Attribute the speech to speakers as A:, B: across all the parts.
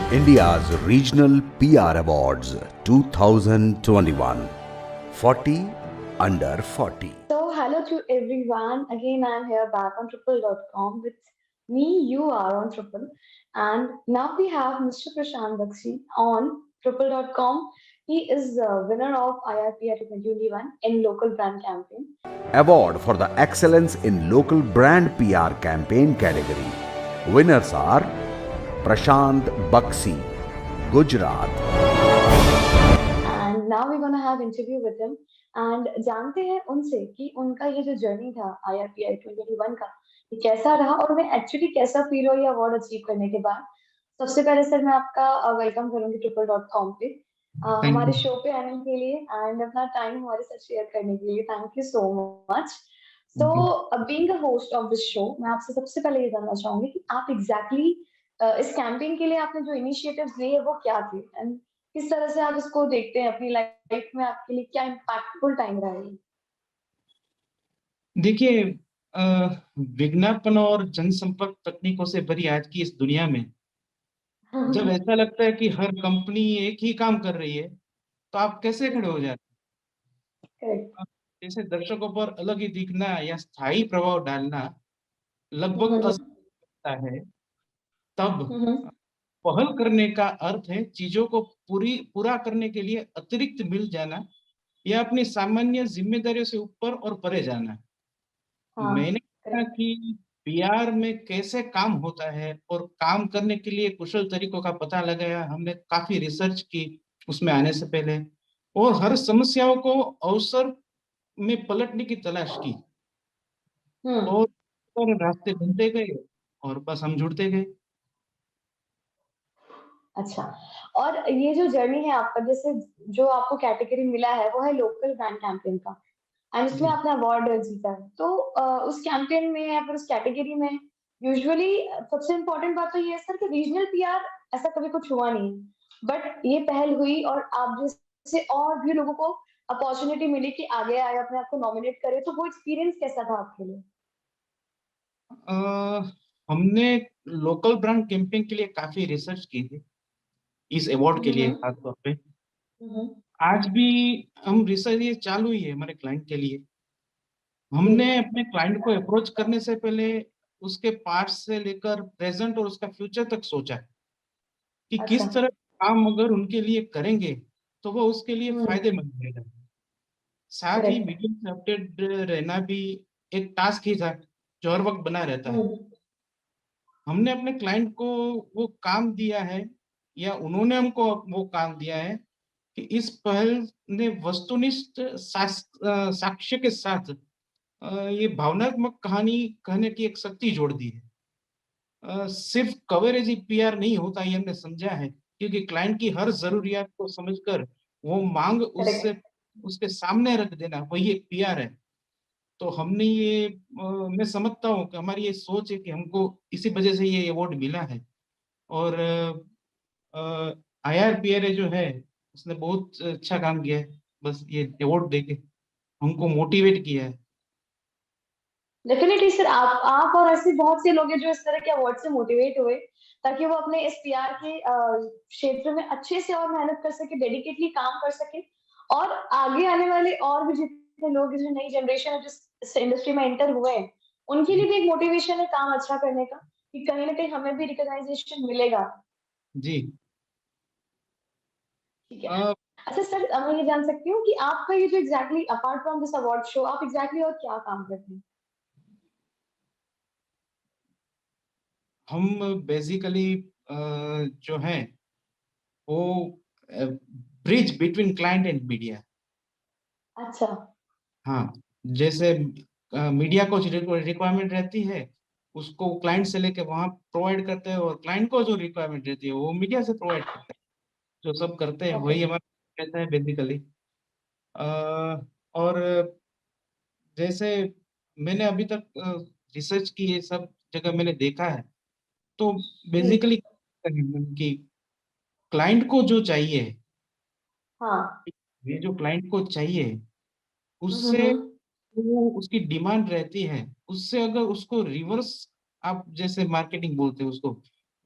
A: India's Regional PR Awards 2021 40 under 40.
B: So, hello to everyone. Again, I'm here back on triple.com with me. You are on Triple. And now we have Mr. Prashant Bakshi on triple.com. He is the winner of IRPR 2021 in local brand campaign.
A: Award for the Excellence in Local Brand PR Campaign category. Winners are Prashant Bakshi, Gujarat.
B: And now we're gonna have interview with him. And जानते हैं उनसे कि उनका ये जो journey था IRPI 2021 का ये कैसा रहा और उन्हें एक्चुअली कैसा फील हुआ ये अवार्ड अचीव करने के बाद। सबसे पहले सर मैं आपका वेलकम करूंगी triple.com पे
C: थैंक
B: हमारे
C: यू।
B: शो पे आने के लिए एंड अपना टाइम हमारे साथ शेयर करने के लिए thank you so much. So being a host of this show मैं आपसे सबसे पहले ये जानना चाहूंगी कि आप एग्जैक्टली इस कैंपेन के लिए आपने जो इनिशिएटिव्स लिए वो क्या थे एंड किस तरह से आप इसको देखते हैं अपनी लाइफ में आपके लिए क्या इम्पैक्टफुल टाइम रहा है?
C: देखिए, विज्ञापन और जनसंपर्क तकनीकों से भरी आज की इस दुनिया में जब ऐसा लगता है कि हर कंपनी एक ही काम कर रही है, तो आप कैसे खड़े हो जाते
B: करेक्ट।
C: हैं? जैसे दर्शकों पर अलग ही दिखना या स्थायी प्रभाव डालना लगभग असंभव है। तब पहल करने का अर्थ है चीजों को पूरा करने के लिए अतिरिक्त मिल जाना या अपनी सामान्य जिम्मेदारियों से ऊपर और परे जाना।
B: हाँ
C: मैंने देखा
B: करेक्ट।
C: कि पीआर में कैसे काम होता है और काम करने के लिए कुशल तरीकों का पता लगाया। हमने काफी रिसर्च की उसमें आने से पहले और हर समस्याओं को अवसर में पलटने की तलाश की
B: हम्म।
C: और रास्ते बनते गए और बस हम जुड़ते गए।
B: अच्छा। और ये जो जर्नी है आपका जैसे जो आपको कैटेगरी मिला है वो है लोकल ब्रांड कैंपेन का एंड इसमें
C: जी।
B: आपने अवार्ड जीता है तो उस कैंपेन में या फिर उस कैटेगरी में यूजुअली सबसे इम्पोर्टेंट बात तो ये है सर कि रीजनल पीआर ऐसा कभी कुछ हुआ नहीं बट ये पहल हुई और आप जैसे और भी लोगों को अपॉर्चुनिटी मिली कि आगे आए अपने आप को नॉमिनेट करे तो वो एक्सपीरियंस कैसा था आपके लिए?
C: अ, हमने लोकल ब्रांड कैंपेन के लिए काफी रिसर्च की थी, इस अवार्ड के लिए
B: हम्म।
C: खास तौर पे।
B: हम्म।
C: आज भी हम रिसर्च ये चालू ही है हमारे क्लाइंट के लिए।
B: जी।
C: हमने अपने क्लाइंट को अप्रोच करने से पहले उसके पास्ट से लेकर प्रेजेंट और उसका फ्यूचर तक सोचा कि
B: अच्छा।
C: किस तरह काम अगर उनके लिए करेंगे तो वो उसके लिए
B: हम्म।
C: फायदेमंद रहेगा। साथ ही
B: करेक्ट।
C: मीडियम से अपडेट रहना भी एक टास्क ही था जो हर वक्त बना रहता है।
B: हम्म।
C: हमने अपने क्लाइंट को वो काम दिया है या उन्होंने हमको वो काम दिया है कि इस पहल ने वस्तुनिष्ठ साक्ष्य के साथ ये भावनात्मक कहानी कहने की एक शक्ति जोड़ दी है। सिर्फ कवरेज ही पीआर नहीं होता, ये हमने समझा है, क्योंकि क्लाइंट की हर जरूरियात को समझकर वो मांग
B: करेक्ट।
C: उससे उसके सामने रख देना वही एक पीआर है। तो हमने ये मैं समझता हूँ कि हमारी ये सोच है कि हमको इसी वजह से ये अवार्ड मिला है। और आईआरपीआर जो है उसने बहुत अच्छा काम किया है, बस ये अवार्ड देके हमको मोटिवेट किया है।
B: डेफिनेटली सर आप और ऐसे बहुत से लोग हैं जो इस तरह के अवार्ड से मोटिवेट हुए ताकि वो अपने इस पीआर के क्षेत्र में अच्छे से और मेहनत कर सके डेडिकेटली काम कर सके और आगे आने वाले और भी जितने लोग जो नई जनरेशन है जिस इंडस्ट्री में एंटर हुए हैं उनके लिए भी एक मोटिवेशन है काम अच्छा करने का कि कहीं ना कहीं हमें भी रिकॉग्नाइजेशन मिलेगा।
C: जी।
B: ठीक है।
C: अ,
B: अच्छा सर मैं ये जान सकती हूँ कि आपका ये जो exactly apart from this award show आप एग्जैक्टली और क्या काम करते हैं?
C: हम बेसिकली जो है वो bridge between client and media.
B: अच्छा।
C: हाँ, जैसे मीडिया को जो रिक्वायरमेंट रहती है उसको क्लाइंट से लेके वहाँ प्रोवाइड करते हैं और क्लाइंट को जो रिक्वायरमेंट रहती है वो मीडिया से प्रोवाइड करते हैं। जो सब करते हैं
B: ओके।
C: वही हमारा रहता है बेसिकली। और जैसे मैंने अभी तक रिसर्च की है, सब जगह मैंने देखा है, तो
B: जी।
C: बेसिकली कि क्लाइंट को जो चाहिए,
B: हाँ।
C: ये जो क्लाइंट को चाहिए उससे
B: हम्म।
C: वो उसकी डिमांड रहती है, उससे अगर उसको रिवर्स आप जैसे मार्केटिंग बोलते हैं उसको,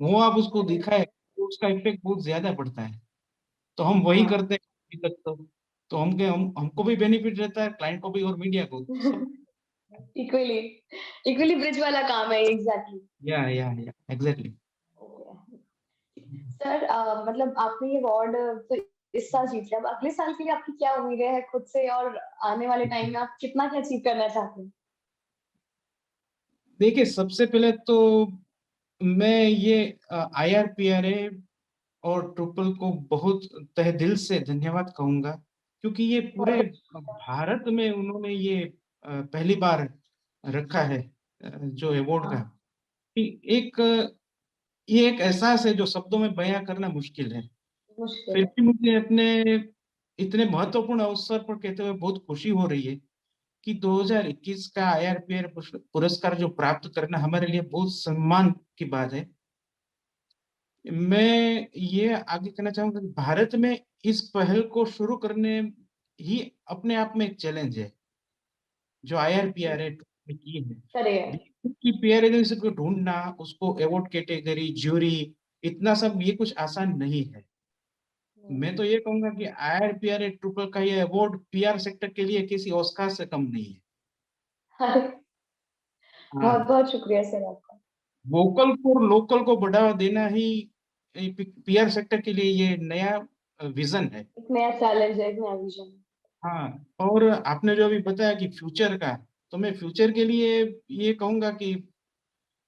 C: वो आप उसको
B: करेक्ट।
C: दिखाए तो उसका इफेक्ट बहुत ज्यादा पड़ता है, तो हम वही
B: हाँ।
C: करते हैं अभी तक तो हमको भी बेनिफिट रहता है, क्लाइंट को भी और मीडिया को सब।
B: इक्वली इक्वली ब्रिज वाला काम है, एग्जैक्टली।
C: या एग्जैक्टली।
B: सर मतलब आपने ये अवार्ड तो इस साल जीत लिया, अब अगले साल के लिए आपकी क्या उम्मीदें हैं खुद से, और आने वाले टाइम में आप कितना क्या अचीव करना चाहते हैं?
C: देखिए, सबसे पहले तो मैं ये IRPRA और ट्रिपल को बहुत तहे दिल से धन्यवाद कहूंगा, क्योंकि ये पूरे
B: बहुत
C: भारत में उन्होंने ये पहली बार रखा है, जो अवार्ड का।
B: हाँ,
C: कि ये एक एहसास है जो शब्दों में बयां करना मुश्किल है।
B: मुश्किल
C: फिर
B: है।
C: भी मुझे अपने इतने महत्वपूर्ण अवसर पर कहते हुए बहुत खुशी हो रही है कि 2021 का IRPR पुरस्कार जो प्राप्त करना हमारे लिए बहुत सम्मान की बात है। मैं ये आगे कहना चाहूंगा कि भारत में इस पहल को शुरू करने ही अपने आप में एक चैलेंज है, जो IRPR ने की है।
B: करिए।
C: देश की पीआर एजेंसी को ढूंढना, उसको अवार्ड कैटेगरी, ज्यूरी, इतना सब ये कुछ आसान नहीं है। मैं तो ये कहूंगा कि IRPR ट्रिपल का ये अवार्ड PR सेक्टर के लिए किसी ऑस्कार से कम नहीं है।
B: अरे बहुत
C: हाँ,
B: बहुत शुक्रिया सर आपका।
C: वोकल फॉर लोकल को बढ़ावा देना ही PR सेक्टर के लिए ये नया विजन है।
B: एक नया चैलेंज है, एक नया विजन।
C: हाँ, और आपने जो अभी बताया कि फ्यूचर का, तो मैं फ्यूचर के लिए ये कहूंगा कि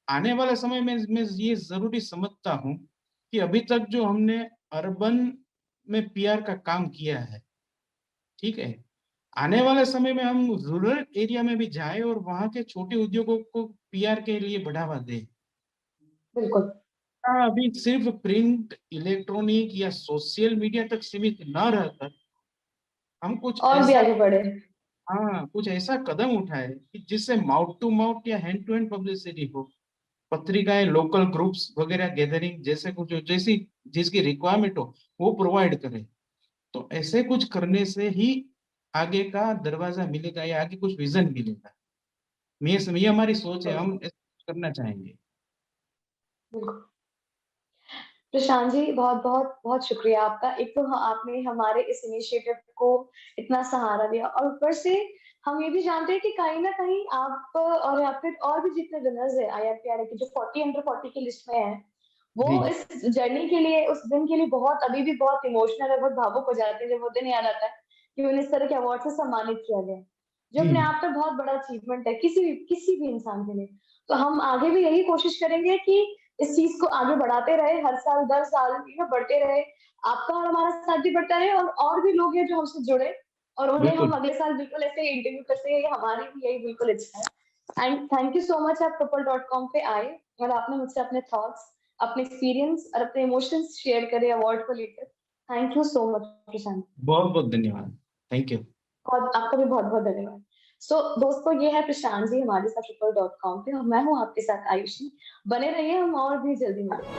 C: आने वाले समय में मैं ये जरूरी समझता हूँ कि अभी तक जो हमने अर्बन में PR का काम किया है, ठीक है, आने वाले समय में हम रूरल एरिया में भी जाएं और वहां के छोटे उद्योगों को PR के लिए बढ़ावा दें।
B: बिल्कुल।
C: हाँ, अभी सिर्फ प्रिंट, इलेक्ट्रॉनिक या सोशल मीडिया तक सीमित न रहकर हम कुछ
B: और भी
C: ऐसा,
B: आगे बढ़े।
C: हाँ, कुछ ऐसा कदम उठाए कि जिससे माउथ टू माउथ या हैंड टू हैंड पब्लिसिटी हो, पत्रिकाएं, लोकल ग्रुप्स वगैरह गैदरिंग जैसे कुछ जैसी जिसकी रिक्वायरमेंट हो वो प्रोवाइड करें। तो ऐसे कुछ करने से ही आगे का दरवाजा मिलेगा या आगे कुछ विजन मिलेगा। ये हमारी सोच है, हम ऐसा कुछ करना चाहेंगे।
B: बिल्कुल। प्रशांत जी बहुत बहुत बहुत शुक्रिया आपका। एक तो आपने हमारे इस इनिशिएटिव को इतना सहारा दिया, और ऊपर से हम ये भी जानते हैं कि कहीं ना कहीं आप और या फिर और भी जितने विनर्स है IRPR के, जो 40 अंडर 40 की लिस्ट में है, वो
C: जी
B: इस जर्नी के लिए, उस दिन के लिए बहुत, अभी भी बहुत इमोशनल और बहुत भावुक हो जाते हैं जब वो दिन याद आता है कि उन्हें इस तरह के अवार्ड से सम्मानित किया गया है, जो
C: जी
B: अपने आप में बहुत बड़ा अचीवमेंट है किसी भी इंसान के लिए। तो हम आगे भी यही कोशिश करेंगे कि इस चीज को आगे बढ़ाते रहे, हर साल 10 साल बढ़ते रहे, आपका और हमारा साथ भी बढ़ता रहे, और भी लोग हैं जो हमसे जुड़े, और उन्हें हम
C: बिल्कुल।
B: अगले साल बिल्कुल ऐसे इंटरव्यू कर सके, ये हमारी भी यही बिल्कुल इच्छा है। And thank you so much, आप ट्रिपल.com पे आए और आपने मुझसे अपने थॉट्स, अपने एक्सपीरियंस और अपने इमोशंस शेयर करे अवार्ड को लेकर। थैंक यू सो मच प्रशांत।
C: बहुत बहुत धन्यवाद। Thank you.
B: और आपका भी बहुत बहुत धन्यवाद। दोस्तों, ये है प्रशांत जी हमारे साथ ट्रिपल.com पे, और मैं हूँ आपके साथ आयुषी। बने रहिए, हम और भी जल्दी मिलेंगे।